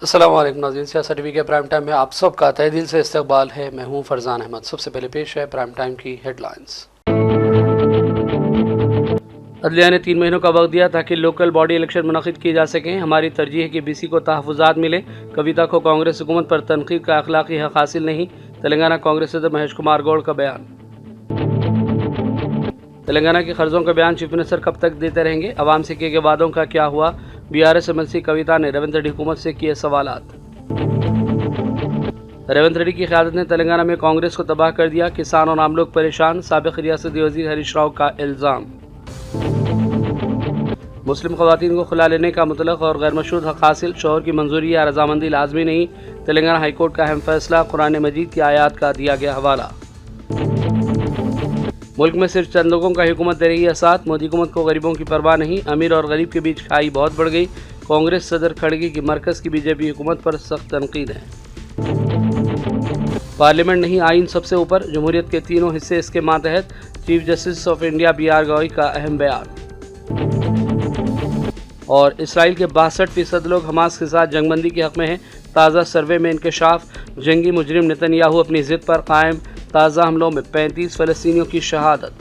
अस्सलाम वालेकुम नाज़रीन, सियासत टीवी के प्राइम टाइम में आप सबका तहे दिल से इस्तकबाल है। मैं हूं फरजान अहमद। सबसे पहले पेश है प्राइम टाइम की हेडलाइंस। अदलिया ने 3 महीनों का वक्त दिया ताकि लोकल बॉडी इलेक्शन मुनक़िद किए जा सकें। हमारी तरजीह है कि बीसी को तहफ़्फ़ुज़ात मिले। कविता को कांग्रेस हुकूमत पर तनक़ीद का अखलाक़ी हक़ हासिल नहीं। तेलंगाना कांग्रेस सदर महेश कुमार गौड़ का बयान। तेलंगाना के कर्जों का बयान चीफ मिनिस्टर कब तक देते रहेंगे? अवाम से किए गए वादों का क्या हुआ? बीआरएस एमएलसी कविता ने रेवंत रेड्डी हुकूमत से किए सवालात। रेवंत रेड्डी की क़यादत ने तेलंगाना में कांग्रेस को तबाह कर दिया। किसान और आम लोग परेशान। साबिक़ रियासती वज़ीर हरीश राव का इल्ज़ाम। मुस्लिम ख़वातीन को खुला लेने का मुतलक़ और गैर मशरूत हक़ हासिल। शोहर की मंजूरी या रजामंदी लाजमी नहीं। तेलंगाना हाईकोर्ट का अहम फैसला। कुरान मजीद की आयात का दिया गया हवाला। मुल्क में सिर्फ चंद लोगों का हुकूमत दे रही है साथ। मोदी हुकूमत को गरीबों की परवाह नहीं। अमीर और गरीब के बीच खाई बहुत बढ़ गई। कांग्रेस सदर खड़गे की मरकज़ की बीजेपी हुकूमत पर सख्त तनकीद है। पार्लियामेंट नहीं, आइन सबसे ऊपर। जमहूरियत के तीनों हिस्से इसके मातहत। Chief justice of India BR Gavai का अहम बयान। और इसराइल के 62% लोग हमास के साथ जंगबंदी के हक़ में हैं। ताज़ा सर्वे में इंकशाफ। जंगी मुजरिम नेतन्याहू अपनी ज़िद पर कायम। ताज़ा हमलों में 35 फ़लस्तीनियों की शहादत।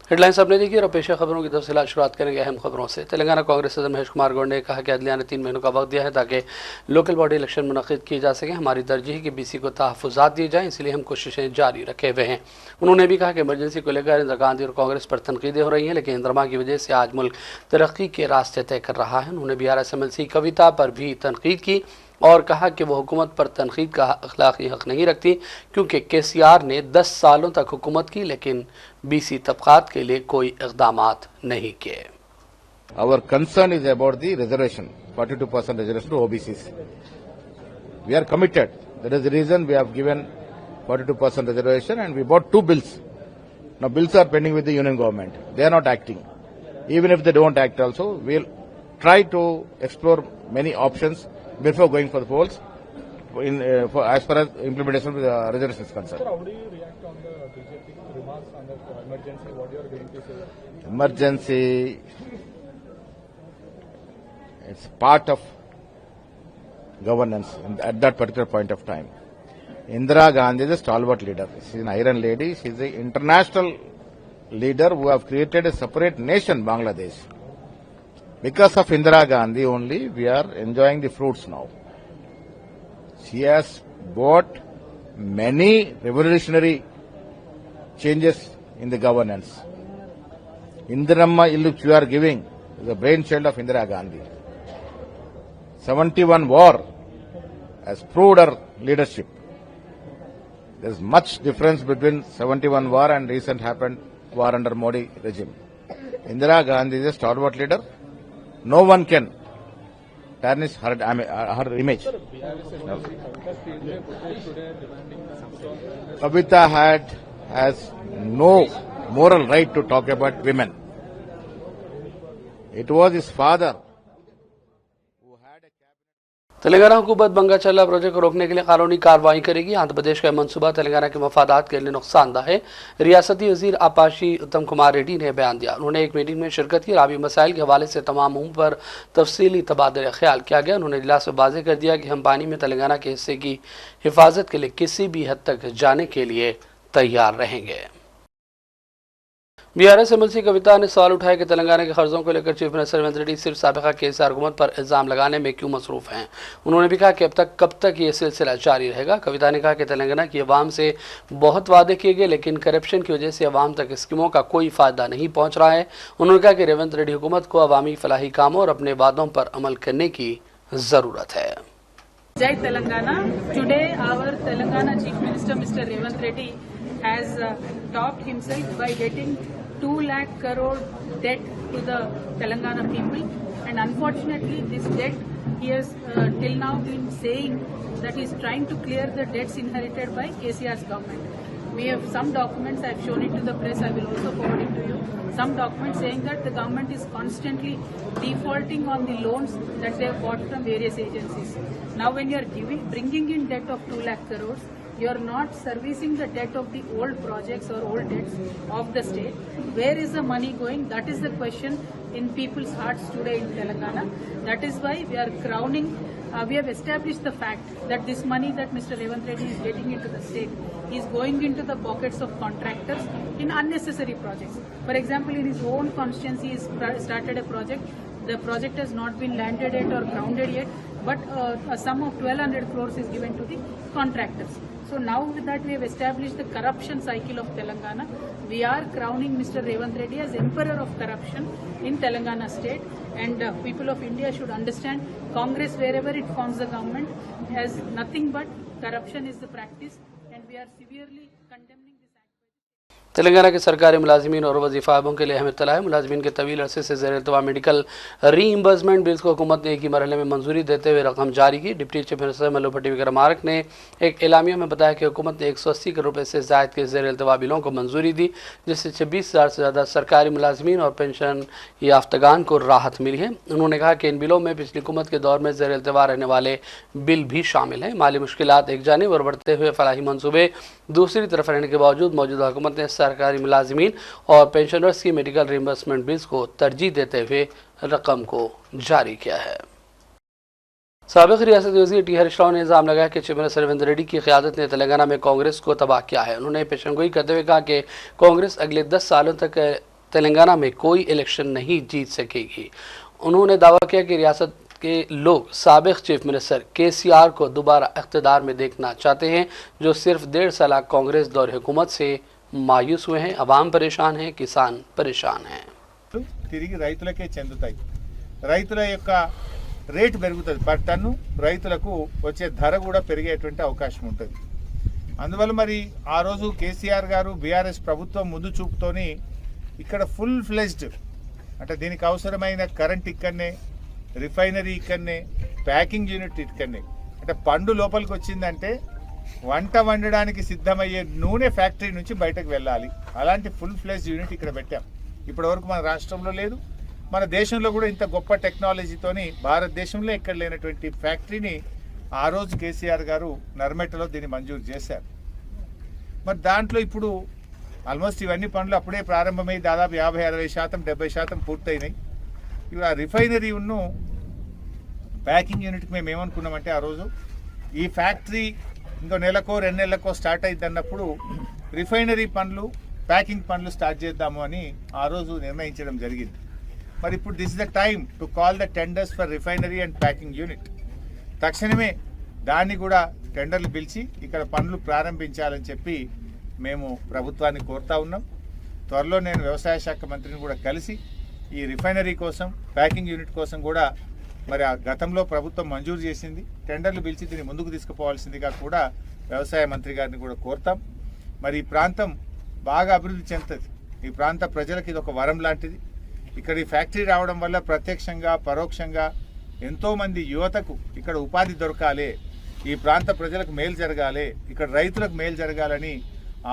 हेडलाइंस आपने देखी और पेशा खबरों की तफसीलात शुरुआत करेंगे अहम खबरों से। तेलंगाना कांग्रेस सदर महेश कुमार गौड़ ने कहा कि अदलिया ने 3 महीनों का वक्त दिया है ताकि लोकल बॉडी इलेक्शन मुनक़िद किए जा सकें। हमारी तरजीह है कि बीसी को तहफ़्फ़ुज़ात दिए जाएँ, इसलिए हम कोशिशें जारी रखे हुए हैं। उन्होंने भी कहा कि इमरजेंसी को लेकर इंदिरा गांधी और कांग्रेस पर तनकीदें हो रही हैं, लेकिन इंदिरा की वजह से आज मुल्क तरक्की के रास्ते तय कर रहा है। उन्होंने BRS MLC कविता पर भी तनकीद की और कहा कि वो हुकूमत पर तनकीद का अखलाक़ी हक़ नहीं रखती, क्योंकि KCR ने 10 सालों तक हुकूमत की लेकिन BC तबक़ात के लिए कोई इक़दामात नहीं किए। Our concern is about the reservation, 42% reservation to OBCs. We are committed. That is the reason we have given 42% reservation, and we brought 2 bills. Now bills are pending with the union government. They are not acting. Even if they don't act also, we will try to explore many options before going for the polls as far as implementation of the reservation is concerned. Sir, how do you react on the BJP remarks on the emergency? What you are going to say? Emergency, it's part of governance at that particular point of time. Indira Gandhi is a stalwart leader. She is an iron lady. She is an international leader who have created a separate nation, Bangladesh. Because of Indira Gandhi only, we are enjoying the fruits now. She has brought many revolutionary changes in the governance. Indiramma Illu which you are giving is the brainchild of Indira Gandhi. 71 war has proved her leadership. There is much difference between 71 war and recent happened war under Modi regime. Indira Gandhi is a stalwart leader. No one can tarnish her image. Kavita has no moral right to talk about women. It was his father who had a cabinet. Telangana हुकूमत बंगा चल्ला project को रोकने के लिए कानूनी कार्रवाई करेगी। आंध्र प्रदेश का मंसूबा तेलंगाना के मफादात के लिए नुकसानदा है। रियासती वजीर आपाशी उत्तम कुमार रेड्डी ने बयान दिया। उन्होंने एक मीटिंग में शिरकत की और आबी मसाइल के हवाले से तमाम उम्र पर तफसीली तबादला ख्याल किया गया। उन्होंने इजलास में वाज़ेह कर दिया कि हम पानी में तेलंगाना के हिस्से की हिफाजत के लिए किसी भी हद तक जाने के लिए तैयार रहेंगे। BRS MLC कविता ने सवाल उठाया कि तेलंगाना के कर्जों को लेकर चीफ मिनिस्टर रेवंत रेड्डी सिर्फ साबिक़ा KCR हुकूमत पर इल्ज़ाम लगाने में क्यों मसरूफ़ हैं। उन्होंने भी कहा कि कब तक ये सिलसिला जारी रहेगा। कविता ने कहा कि तेलंगाना की अवाम से बहुत वादे किए गए, लेकिन करप्शन की वजह से अवाम तक स्कीमों का कोई फ़ायदा नहीं पहुँच रहा है। उन्होंने कहा कि रेवंत रेड्डी हुकूमत को अवामी फलाही कामों और अपने वादों पर अमल करने की ज़रूरत है। Jai Telangana. Today our Telangana Chief Minister Mr. Revanth Reddy has topped himself by getting 2 lakh crore debt to the Telangana people, and unfortunately this debt he has till now been saying that he is trying to clear the debts inherited by KCR's government. We have some documents, I have shown it to the press, I will also forward it to you. Some documents saying that the government is constantly defaulting on the loans that they have got from various agencies. Now when you are bringing in debt of 2 lakh crores, you are not servicing the debt of the old projects or old debts of the state. Where is the money going? That is the question in people's hearts today in Telangana. That is why we are crowning. We have established the fact that this money that Mr. Revanth Reddy is getting into the state is going into the pockets of contractors in unnecessary projects. For example, in his own constituency, he has started a project. The project has not been landed yet or grounded yet, but a sum of 1,200 crores is given to the contractors. So now with that we have established the corruption cycle of Telangana. We are crowning Mr. Revanth Reddy as emperor of corruption in Telangana state, and people of India should understand Congress, wherever it forms the government, has nothing but corruption is the practice, and we are severely condemning this act. Telangana के सरकारी मुलाजिमीन और वजीफाबों के लिए अहम इत्तला है। मुलाजिमीन के तवील अरसे से ज़ेर इल्तवा मेडिकल रीइंबर्समेंट बिल्स को हुकूमत ने एक ही मरहले में मंजूरी देते हुए रकम जारी की। डिप्टी चीफ मिनिस्टर मल्लू भट्टी विक्रमार्क ने एक एलामिया में बताया कि हुकूमत ने 180 करोड़ रुपये से ज़ायद के ज़ेर इल्तवा बिलों को मंजूरी दी, जिससे 26,000 से ज़्यादा सरकारी मुलाजिमीन और पेंशन याफ्तगान को राहत मिली है। उन्होंने कहा कि इन बिलों में पिछली हुकूमत के दौर में ज़ेर इल्तवा रहने वाले बिल भी शामिल हैं। माली मुश्किलात एक जानिब और बढ़ते हुए फलाही मनसूबे दूसरी तरफ रहने के बावजूद मौजूदा हुकूमत ने सरकारी मुलाजिमीन और पेंशनर्स की मेडिकल रिइंबर्समेंट बिल्स को तरजीह देते हुए रकम को जारी किया है। साबिक़ रियासती वज़ीर टी हरीश राव ने इल्ज़ाम लगाया कि चीफ मिनिस्टर रेवंत रेड्डी की क़यादत ने तेलंगाना में कांग्रेस को तबाह किया है। उन्होंने पेशेंगोई करते हुए कहा कि कांग्रेस अगले 10 सालों तक तेलंगाना में कोई इलेक्शन नहीं जीत सकेगी। उन्होंने दावा किया कि रियासत के लोग साबिक़ चीफ मिनिस्टर KCR को दोबारा इक़्तिदार में देखना चाहते हैं, जो सिर्फ 1.5 साल कांग्रेस दौर हुकूमत से मायूस हुए हैं। अवाम परेशान हैं, किसान परेशान हैं। తిరిగి రైతులకే చెందుతాయి। రైతుల యొక్క రేటు పెరుగుతుంది, పర్ టన్ను రైతులకు వచ్చే ధర కూడా పెరిగేటువంటి అవకాశం ఉంటుంది। అందువల్ల మరి ఆ రోజు కేసీఆర్ గారు బీఆర్ఎస్ ప్రభుత్వం ముందు చూపుతోని ఇక్కడ ఫుల్ ఫ్లెజ్డ్ అంటే దీనికి అవసరమైన కరెంట్ ఇక్కడనే, రిఫైనరీ ఇక్కడనే, ప్యాకింగ్ యూనిట్ ఇక్కడనే, అంటే పండు లోపలికి వచ్చిందంటే వంట వండడానికి సిద్ధమయ్యే నూనె ఫ్యాక్టరీ నుంచి బయటకు వెళ్ళాలి। అలాంటి ఫుల్ ఫ్లెజ్ యూనిట్ ఇక్కడ పెట్టాం। ఇప్పటివరకు మన రాష్ట్రంలో లేదు, మన దేశంలో కూడా ఇంత గొప్ప టెక్నాలజీతోని భారతదేశంలో ఎక్కడ లేనటువంటి ఫ్యాక్టరీని ఆ రోజు కేసీఆర్ గారు నర్మెటలో దీన్ని మంజూరు చేశారు। మరి దాంట్లో ఇప్పుడు ఆల్మోస్ట్ ఇవన్నీ పనులు అప్పుడే ప్రారంభమై దాదాపు 50-60%, 70% పూర్తయినాయి। ఇప్పుడు ఆ రిఫైనరీ ఉన్ను ప్యాకింగ్ యూనిట్కి మేము ఏమనుకున్నామంటే ఆ రోజు ఈ ఫ్యాక్టరీ ఇంకో నెలకో 2 నెలలకో స్టార్ట్ అయింది అన్నప్పుడు రిఫైనరీ పనులు, ప్యాకింగ్ పనులు స్టార్ట్ చేద్దాము అని ఆ రోజు నిర్ణయించడం జరిగింది। మరి ఇప్పుడు this is the time to call the tenders for refinery and packing unit. తక్షణమే దాన్ని కూడా టెండర్లు పిలిచి ఇక్కడ పనులు ప్రారంభించాలని చెప్పి మేము ప్రభుత్వాన్ని కోరుతా ఉన్నాం। త్వరలో నేను వ్యవసాయ శాఖ మంత్రిని కూడా కలిసి ఈ రిఫైనరీ కోసం, ప్యాకింగ్ యూనిట్ కోసం కూడా మరి ఆ గతంలో ప్రభుత్వం మంజూరు చేసింది, టెండర్లు పిలిచి దీన్ని ముందుకు తీసుకుపోవాల్సిందిగా కూడా వ్యవసాయ మంత్రి గారిని కూడా కోరుతాం। మరి ఈ ప్రాంతం బాగా అభివృద్ధి చెందుతుంది, ఈ ప్రాంత ప్రజలకు ఇది ఒక వరం లాంటిది। ఇక్కడ ఈ ఫ్యాక్టరీ రావడం వల్ల ప్రత్యక్షంగా పరోక్షంగా ఎంతోమంది యువతకు ఇక్కడ ఉపాధి దొరకాలి, ఈ ప్రాంత ప్రజలకు మేలు జరగాలి, ఇక్కడ రైతులకు మేలు జరగాలని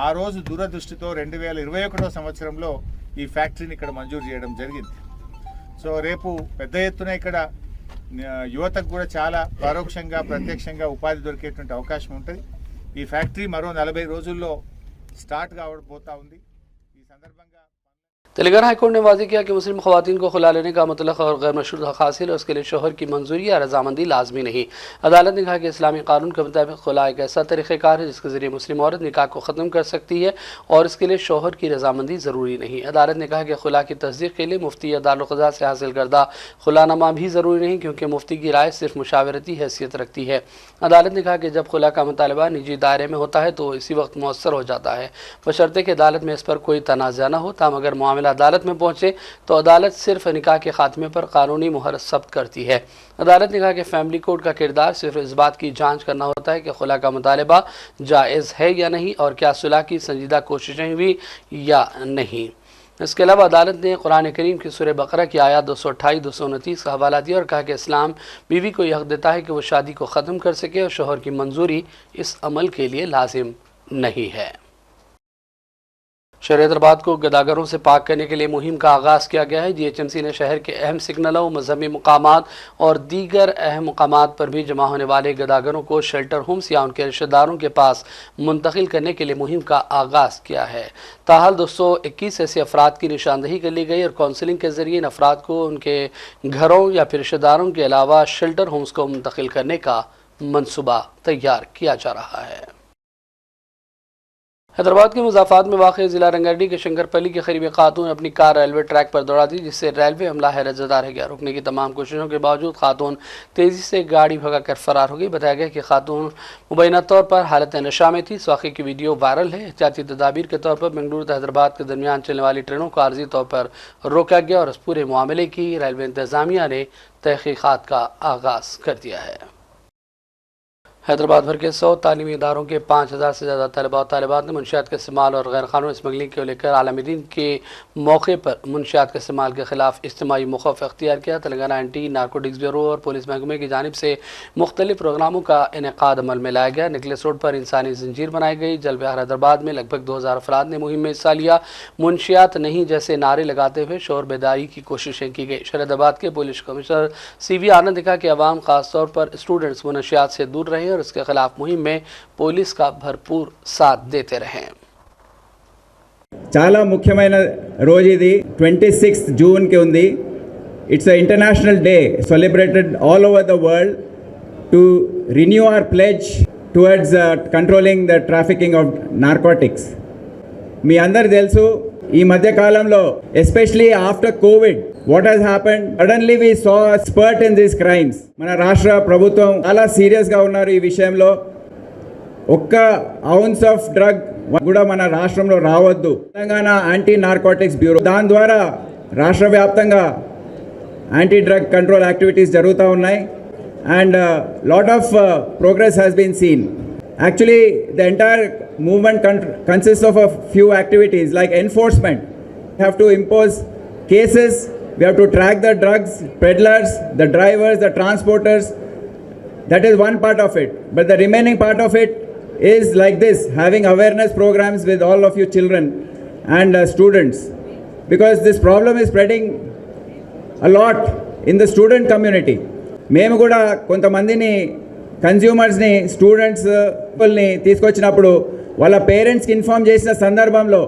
ఆ రోజు దూరదృష్టితో 2021 సంవత్సరంలో ఈ ఫ్యాక్టరీని ఇక్కడ మంజూరు చేయడం జరిగింది। సో రేపు పెద్ద ఎత్తున ఇక్కడ యువతకు కూడా చాలా పరోక్షంగా ప్రత్యక్షంగా ఉపాధి దొరికేటువంటి అవకాశం ఉంటుంది। ఈ ఫ్యాక్టరీ మరో 40 రోజుల్లో స్టార్ట్ కాబోతా ఉంది। ఈ సందర్భంగా तेलंगाना हाईकोर्ट ने वाज़ेह किया कि मुस्लिम ख़वातीन को खुला लेने का मुतलक और गैर मशरूत हक़ हासिल है, उसके लिए शोहर की मंजूरी या रजामंदी लाजमी नहीं। अदालत ने कहा कि इस्लामी कानून के मुताबिक खुला एक ऐसा तरीक़ेकार है जिसके ज़रिए मुस्लिम औरत निकाह को ख़त्म कर सकती है और इसके लिए शोहर की रजामंदी ज़रूरी नहीं। अदालत ने कहा कि खुला की तस्दीक़ के लिए मुफ्ती या दारुल क़ज़ा से हासिल करदा खुलानामा भी ज़रूरी नहीं, क्योंकि मुफ्ती की राय सिर्फ मुशावरती हैसियत रखती है। अदालत ने कहा कि जब खुला का मुतालबा निजी दायरे में होता है तो इसी वक्त मौसर हो जाता है, बशर्ते कि अदालत में इस पर कोई तनाज़ा न हो। ताम अगर मामला अदालत में पहुँचे तो अदालत सिर्फ निकाह के खात्मे पर कानूनी मुहर सब्त करती है। अदालत ने कहा कि फैमिली कोर्ट का किरदार सिर्फ इस बात की जांच करना होता है कि खुला का मुतालबा जायज़ है या नहीं और क्या सुलह की संजीदा कोशिशें हुई या नहीं। इसके अलावा अदालत ने कुरान करीम की सूरह बकरा की आयत 228-229 का हवाला दिया और कहा कि इस्लाम बीवी को यह हक देता है कि वह शादी को ख़त्म कर सके और शोहर की मंजूरी इस अमल के लिए लाजिम नहीं है। शहर हैदराबाद को गदागरों से पाक करने के लिए मुहिम का आगाज किया गया है। जीएचएमसी ने शहर के अहम सिग्नलों, मजहबी मुकामात और दीगर अहम मुकामात पर भी जमा होने वाले गदागरों को शेल्टर होम्स या उनके रिश्तेदारों के पास मुंतकिल करने के लिए मुहिम का आगाज किया है। ताहाल 221 ऐसे अफराद की निशानदही कर ली गई और काउंसलिंग के जरिए इन अफराद को उनके घरों या फिर रिश्तेदारों के अलावा शेल्टर होम्स को मुंतकिल करने का मनसूबा तैयार किया जा रहा है। हैदराबाद के मुजाफात में वाक़ जिला रंगारेड्डी के शंकरपल्ली के करीब खातून अपनी कार रेलवे ट्रैक पर दौड़ा दी, जिससे रेलवे अमला हैरतज़दा रह गया। रुकने की तमाम कोशिशों के बावजूद खातून तेज़ी से गाड़ी भगाकर फरार हो गई। बताया गया कि खातून मुबैना तौर पर हालत नशा में थी। इस वाक़े की वीडियो वायरल है। एहतियाती तदाबीर के तौर पर बेंगलुरु से हैदराबाद के दरमियान चलने वाली ट्रेनों को आर्जी तौर पर रोका गया और इस पूरे मामले की रेलवे इंतज़ामिया ने तहक़ीक़ात का आगाज़ कर दिया है। हैदराबाद भर के 100 तालीमी इदारों के 5000 से ज़्यादा तलबा और तालिबात ने मुनशियात के इस्तेमाल और गैर कानूनी स्मगलिंग को लेकर आलमी दिन के मौके पर मुनशियात के इस्तेमाल के खिलाफ इज्तिमाई मौक़िफ़ अख्तियार किया। तेलंगाना एंटी नारकोटिक्स ब्यूरो और पुलिस महकमे की जानिब से मुख्तलिफ प्रोग्रामों का इनेकाद अमल में लाया गया। नेकलेस रोड पर इंसानी जंजीर बनाई गई। जलविहार हैदराबाद में लगभग 2000 अफराद ने मुहिम में हिस्सा लिया। मुनशियात नहीं जैसे नारे लगाते हुए शोर बेदारी की कोशिशें की गई। शहर हैदराबाद के पुलिस कमिश्नर CV आनंद ने कहा कि अवाम खासतौर पर स्टूडेंट्स मुनशियात से दूर रहें और इसके खिलाफ मुहिम में पुलिस का भरपूर साथ देते रहें। చాలా ముఖ్యమైన రోజు ఇది 26th జూన్ కి ఉంది. It's a international day celebrated all over the world to renew our pledge towards controlling the trafficking of narcotics. మీ అందరు తెలుసు ఈ మధ్య కాలంలో especially after Covid what has happened, suddenly we saw spurt in these crimes. మన రాష్ట్ర ప్రభుత్వం చాలా సీరియస్గా ఉన్నారు ఈ విషయంలో. ఒక్క ఔన్స్ ఆఫ్ డ్రగ్ కూడా మన రాష్ట్రంలో రావద్దు. తెలంగాణ యాంటీ నార్కోటిక్స్ బ్యూరో దాని ద్వారా రాష్ట్ర వ్యాప్తంగా యాంటీ డ్రగ్ కంట్రోల్ యాక్టివిటీస్ జరుగుతూ ఉన్నాయి. And lot of progress has been seen. Actually, the entire movement consists of a few activities like enforcement. We have to impose cases, we have to track the drugs, peddlers, the drivers, the transporters. That is one part of it. But the remaining part of it is like this, having awareness programs with all of you children and students. Because this problem is spreading a lot in the student community. మేము కూడా కొంతమందిని కన్జ్యూమర్స్ని, students పీపుల్ని తీసుకొచ్చినప్పుడు వాళ్ళ పేరెంట్స్కి inform చేసిన సందర్భంలో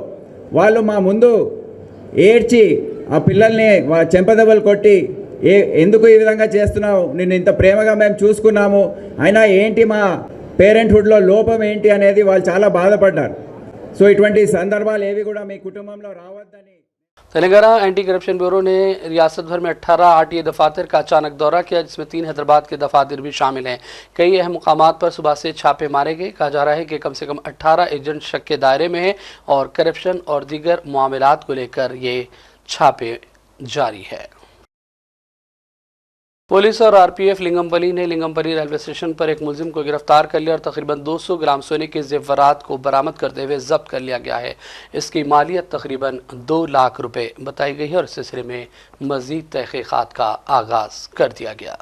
వాళ్ళు మా ముందు ఏడ్చి ఆ పిల్లల్ని చెంపదెబ్బలు కొట్టి ఎందుకు ఈ విధంగా చేస్తున్నావు, నిన్ను ఇంత ప్రేమగా మేము చూసుకున్నాము, అయినా ఏంటి మా పేరెంట్హుడ్లో లోపం ఏంటి అనేది వాళ్ళు చాలా బాధపడ్డారు. సో ఇటువంటి సందర్భాలు ఏవి కూడా మీ కుటుంబంలో రావద్దని तेलंगाना एंटी करप्शन ब्यूरो ने रियासत भर में 18 RTA दफातर का अचानक दौरा किया, जिसमें 3 हैदराबाद के दफातर भी शामिल हैं। कई अहम मुकामात पर सुबह से छापे मारे गए। कहा जा रहा है कि कम से कम 18 एजेंट शक के दायरे में हैं और करप्शन और दीगर मामलात को लेकर ये छापे जारी है। पुलिस और RPF लिंगमपली ने लिंगमपली रेलवे स्टेशन पर एक मुलजिम को गिरफ्तार कर लिया और तकरीबन 200 ग्राम सोने के जेवरात को बरामद करते हुए जब्त कर लिया गया है। इसकी मालियत तकरीबन 2 लाख रुपए बताई गई है और इस सिलसिले में मजीद तहकीकात का आगाज कर दिया गया।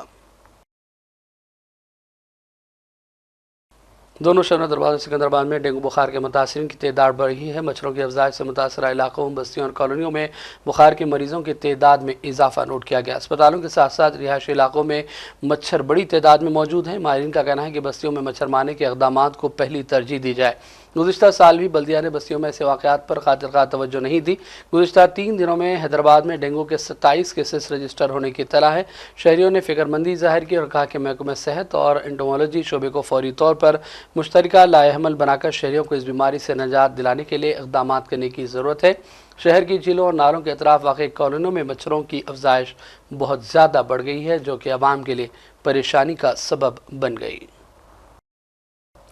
दोनों शहरों दरबार और सिकंदराबाद में डेंगू बुखार के मुतासरीन की तादाद बढ़ी है। मच्छरों की अफजाइश से मुतासरा इलाकों, बस्तियों और कॉलोनियों में बुखार के मरीजों की तादाद में इजाफा नोट किया गया। अस्पतालों के साथ साथ रिहायशी इलाकों में मच्छर बड़ी तादाद में मौजूद हैं। माहिरीन का कहना है कि बस्तियों में मच्छर मारने के इक़दाम को पहली तरजीह दी जाए। गुज़िश्ता साल भी बल्दिया ने बस्तियों में ऐसे वाक़यात पर खातिरख़्वाह तवज्जो नहीं दी। गुज़िश्ता 3 दिनों में हैदराबाद में डेंगू के 27 केसेस रजिस्टर होने की इत्तला है। शहरियों ने फिक्रमंदी ज़ाहिर की और कहा कि महकमा सेहत और एंटोमोलॉजी शोबे को फौरी तौर पर मुश्तरका लाएहमल बनाकर शहरियों को इस बीमारी से निजात दिलाने के लिए इक़दाम करने की ज़रूरत है। शहर की झीलों और नालों के अतराफ़ वाक़ई कॉलोनियों में मच्छरों की अफजाइश बहुत ज़्यादा बढ़ गई है, जो कि आवाम के लिए परेशानी का सबब बन गई।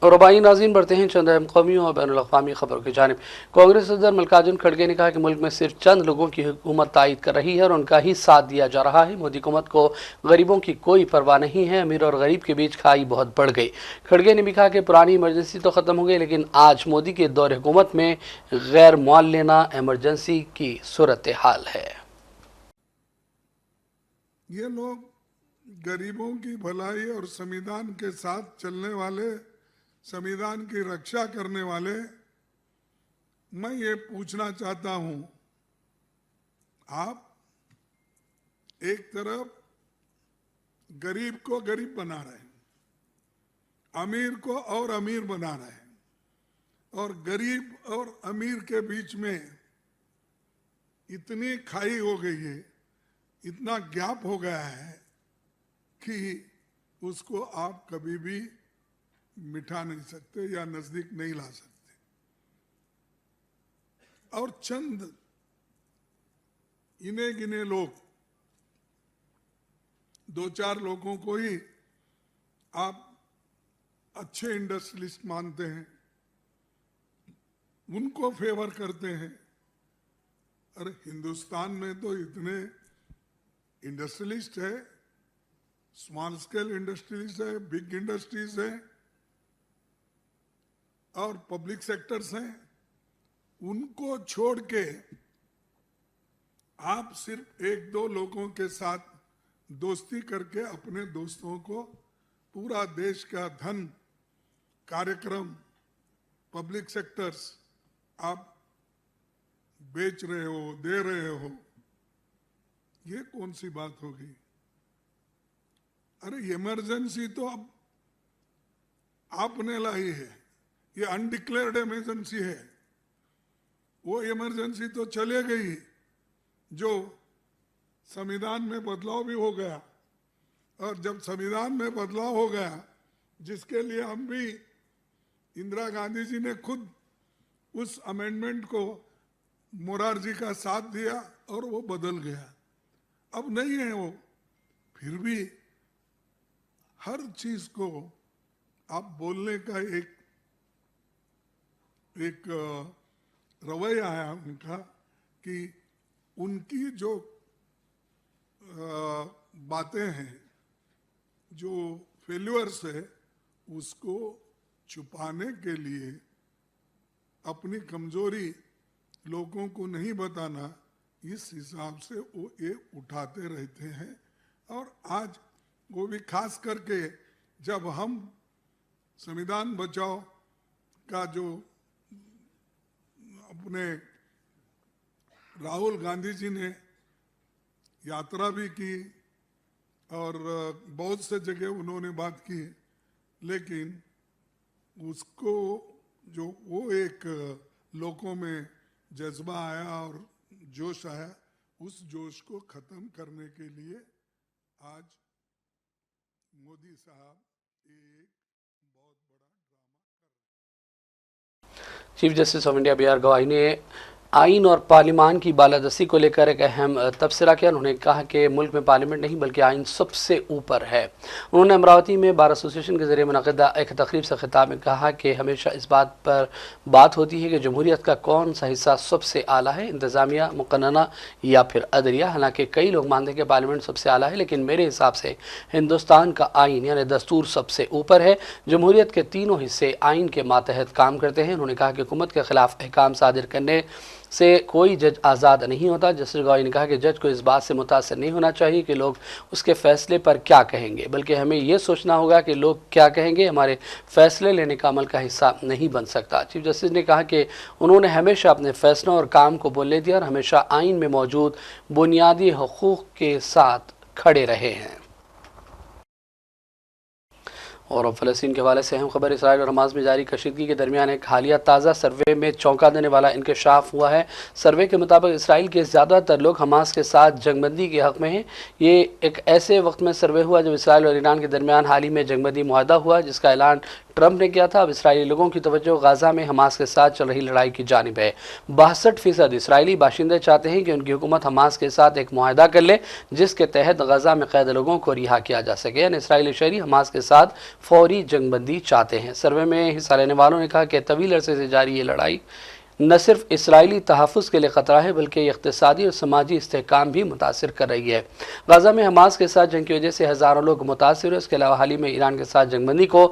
और रुबाई नाज़रीन बढ़ते हैं चंद अहम कौमी और बैनुल अक़वामी खबरों की जानिब। कांग्रेस सदर मल्लिकार्जुन खड़गे ने कहा कि मुल्क में सिर्फ चंद लोगों की हुकूमत तायद कर रही है और उनका ही साथ दिया जा रहा है। मोदी हुकूमत को गरीबों की कोई परवाह नहीं है। अमीर और गरीब के बीच खाई बहुत बढ़ गई। खड़गे ने भी कहा कि पुरानी इमरजेंसी तो ख़त्म हो गई, लेकिन आज मोदी के दौर हुकूमत में गैर मुआल लेना इमरजेंसी की सूरत हाल है। ये लोग गरीबों की भलाई और संविधान के साथ चलने वाले, संविधान की रक्षा करने वाले मैं ये पूछना चाहता हूं, आप एक तरफ गरीब को गरीब बना रहे हैं, अमीर को और अमीर बना रहे हैं, और गरीब और अमीर के बीच में इतनी खाई हो गई है, इतना गैप हो गया है कि उसको आप कभी भी मिटा नहीं सकते या नजदीक नहीं ला सकते। और चंद इने गिने लोग, 2-4 लोगों को ही आप अच्छे इंडस्ट्रियलिस्ट मानते हैं, उनको फेवर करते हैं। अरे हिंदुस्तान में तो इतने इंडस्ट्रियलिस्ट है, स्मॉल स्केल इंडस्ट्रीज है, बिग इंडस्ट्रीज है और पब्लिक सेक्टर्स हैं, उनको छोड़ के आप सिर्फ 1-2 लोगों के साथ दोस्ती करके अपने दोस्तों को पूरा देश का धन, कार्यक्रम, पब्लिक सेक्टर्स आप बेच रहे हो, दे रहे हो, ये कौन सी बात होगी? अरे इमरजेंसी तो अब आपने लाई है, ये अनडिक्लेयर्ड इमरजेंसी है। वो इमरजेंसी तो चले गई जो संविधान में बदलाव भी हो गया, और जब संविधान में बदलाव हो गया, जिसके लिए हम भी, इंदिरा गांधी जी ने खुद उस अमेंडमेंट को मोरारजी का साथ दिया और वो बदल गया। अब नहीं है वो, फिर भी हर चीज को आप बोलने का एक रवैया है उनका कि उनकी जो बातें हैं, जो फेल्यूअर्स है, उसको छुपाने के लिए अपनी कमजोरी लोगों को नहीं बताना, इस हिसाब से वो ये उठाते रहते हैं। और आज वो भी खास करके जब हम संविधान बचाओ का जो अपने राहुल गांधी जी ने यात्रा भी की और बहुत से जगह उन्होंने बात की, लेकिन उसको जो वो एक लोगों में जज्बा आया और जोश आया, उस जोश को खत्म करने के लिए आज मोदी साहब एक बहुत बड़ा ड्रामा कर रहे हैं। Chief justice of India BR गवाई ने आइन और पार्लिमान की बालादस्ती को लेकर एक अहम तबसरा किया। उन्होंने कहा कि मुल्क में पार्लियामेंट नहीं बल्कि आइन सबसे ऊपर है। उन्होंने अमरावती में बार एसोसिएशन के जरिए मुनक़िदा एक तकरीब से खिताब में कहा कि हमेशा इस बात पर बात होती है कि जमहूरियत का कौन सा हिस्सा सबसे आला है, इंतज़ामिया, मुक़न्नना या फिर अदलिया। हालांकि कई लोग मानते हैं कि पार्लियामेंट सबसे आला है, लेकिन मेरे हिसाब से हिंदुस्तान का आइन यानी दस्तूर सबसे ऊपर है। जमहूरियत के तीनों हिस्से आइन के मातहत काम करते हैं। उन्होंने कहा कि हुकूमत के खिलाफ अहकाम सादिर करने से कोई जज आज़ाद नहीं होता। जस्टिस गवाई ने कहा कि जज को इस बात से मुतासर नहीं होना चाहिए कि लोग उसके फ़ैसले पर क्या कहेंगे, बल्कि हमें ये सोचना होगा कि लोग क्या कहेंगे हमारे फ़ैसले लेने का अमल का हिस्सा नहीं बन सकता। चीफ जस्टिस ने कहा कि उन्होंने हमेशा अपने फ़ैसलों और काम को बोलने दिया और हमेशा आइन में मौजूद बुनियादी हकूक़ के साथ खड़े रहे हैं। और अब फ़लस्तीन के हवाले से अहम खबर, इसराइल और हमास में जारी कशीदगी के दरमियान एक हालिया ताज़ा सर्वे में चौंका देने वाला इंकशाफ हुआ है। सर्वे के मुताबिक इसराइल के ज़्यादातर लोग हमास के साथ जंगबंदी के हक़ में हैं। ये एक ऐसे वक्त में सर्वे हुआ जब इसराइल और ईरान के दरमियान हाल ही में जंगबंदी मुआहदा हुआ, जिसका ऐलान ट्रंप ने किया था। अब इसराइली लोगों की तवज्जो गाज़ा में हमास के साथ चल रही लड़ाई की जानिब है। 62% इसराइली बाशिंदे चाहते हैं कि उनकी हुकूमत हमास के साथ एक मुआहदा कर ले जिसके तहत गाज़ा में कैद लोगों को रिहा किया जा सके। यानी इसराइली शहरी हमास के साथ फौरी जंगबंदी चाहते हैं। सर्वे में हिस्सा लेने वालों ने कहा कि तवील अरसे से जारी ये लड़ाई न सिर्फ इसराइली तहफ़्फ़ुज़ के लिए ख़तरा है बल्कि इक़्तिसादी और समाजी इस्तेहकाम भी मुतासिर कर रही है। गाज़ा में हमास के साथ जंग की वजह से हज़ारों लोग मुतासिर हुए। इसके अलावा हाल ही में ईरान के साथ जंगबंदी को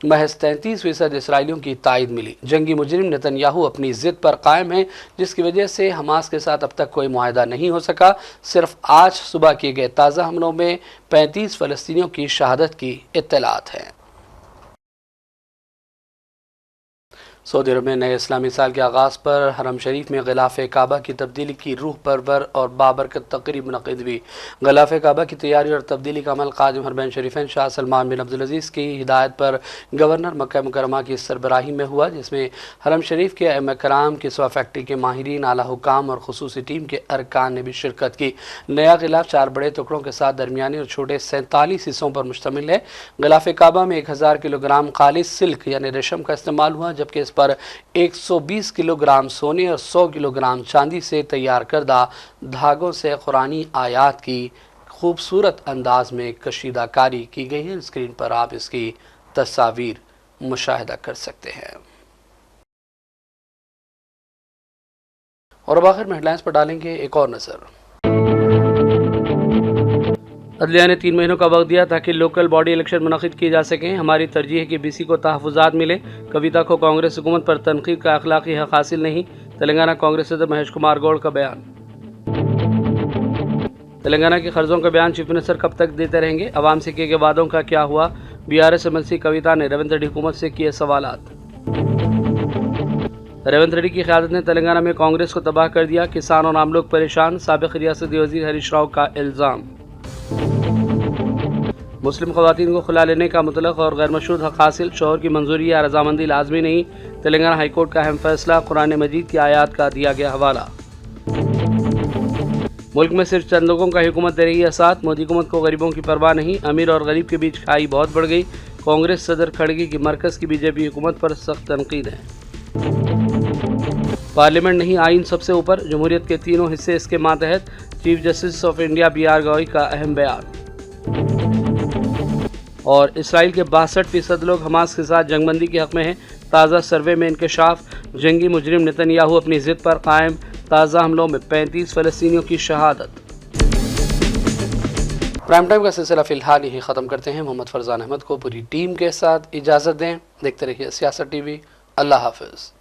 महज 33% इसराइलियों की तायद मिली। जंगी मुजरिम नेतन्याहू अपनी ज़िद पर कायम है, जिसकी वजह से हमास के साथ अब तक कोई मुआहदा नहीं हो सका। सिर्फ आज सुबह किए गए ताज़ा हमलों में 35 फ़लस्तीनियों की शहादत की इत्तलात है। सऊदी अरब में नए इस्लामी साल के आगाज़ पर हरम शरीफ में ग़िलाफ़ काबा की तब्दीली की रूह परवर और बाबरकत तक़रीब मुनक़िद हुई। ग़िलाफ़ काबा की तैयारी और तब्दीली का अमल क़ादिम हरमैन शरीफैन शाह सलमान बिन अब्दुल अज़ीज़ की हिदायत पर गवर्नर मक्का मुकर्रमा की सरबराही में हुआ, जिसमें हरम शरीफ के अइम्मा कराम, किस्वा फैक्ट्री के माहिरीन, आला हुकाम और खुसूसी टीम के अरकान ने भी शिरकत की। नया ग़िलाफ़ 4 बड़े टुकड़ों के साथ दरमियानी और छोटे 47 हिस्सों पर मुश्तमिल है। ग़िलाफ़ काबा में 1000 किलोग्राम खालिस सिल्क यानी रेशम का इस्तेमाल हुआ, जबकि इस पर 120 किलोग्राम सोने और 100 किलोग्राम चांदी से तैयार करदा धागों से कुरानी आयात की खूबसूरत अंदाज में कशीदाकारी की गई है। स्क्रीन पर आप इसकी तस्वीर मुशाहिदा कर सकते हैं। और अब आखिर में हेडलाइंस पर डालेंगे एक और नज़र। अदलिया ने 3 महीनों का वक्त दिया ताकि लोकल बॉडी इलेक्शन मुनक़िद किए जा सकें। हमारी तरजीह है कि BC को तहफ़्फ़ुज़ात मिले। कविता को कांग्रेस हुकूमत पर तनक़ीद का अखलाक़ी हक़ हासिल नहीं। तेलंगाना कांग्रेस सदर महेश कुमार गौड़ का बयान। तेलंगाना के कर्ज़ों का बयान चीफ मिनिस्टर कब तक देते रहेंगे? अवाम से किए गए वादों का क्या हुआ? BRS MLC कविता ने रेवंत रेड्डी हुकूमत से किए सवालात। रेवंत रेड्डी की क़यादत ने तेलंगाना में कांग्रेस को तबाह कर दिया, किसान और आम लोग परेशान, साबिक़ रियासती वज़ीर हरीश राव का इल्ज़ाम। मुस्लिम ख़वातीन को खुला लेने का मुतलक और गैर मशरूत हक़ हासिल, शौहर की मंजूरी या रजामंदी लाजमी नहीं। तेलंगाना हाईकोर्ट का अहम फैसला, कुरान मजीद की आयात का दिया गया हवाला। मुल्क में सिर्फ चंद लोगों का हुकूमत दे रही है साथ, मोदी हुकूमत को गरीबों की परवाह नहीं। अमीर और गरीब के बीच खाई बहुत बढ़ गई। कांग्रेस सदर खड़गे की मरकज़ की BJP हुकूमत पर सख्त तनकीद है। पार्लियामेंट नहीं, आइन सबसे ऊपर, जमहूरियत के तीनों हिस्से इसके मातहत। Chief justice of India BR Gavai का अहम बयान। और इसराइल के 62% लोग हमास के साथ जंगबंदी के हक़ में हैं। ताज़ा सर्वे में इंकशाफ, जंगी मुजरिम नेतन्याहू अपनी ज़िद पर कायम। ताज़ा हमलों में 35 फ़लस्तीनियों की शहादत। प्राइम टाइम का सिलसिला फ़िलहाल यही ख़त्म करते हैं। मोहम्मद फरजान अहमद को पूरी टीम के साथ इजाज़त दें। देखते रहिए सियासत TV। अल्लाह हाफ़िज़।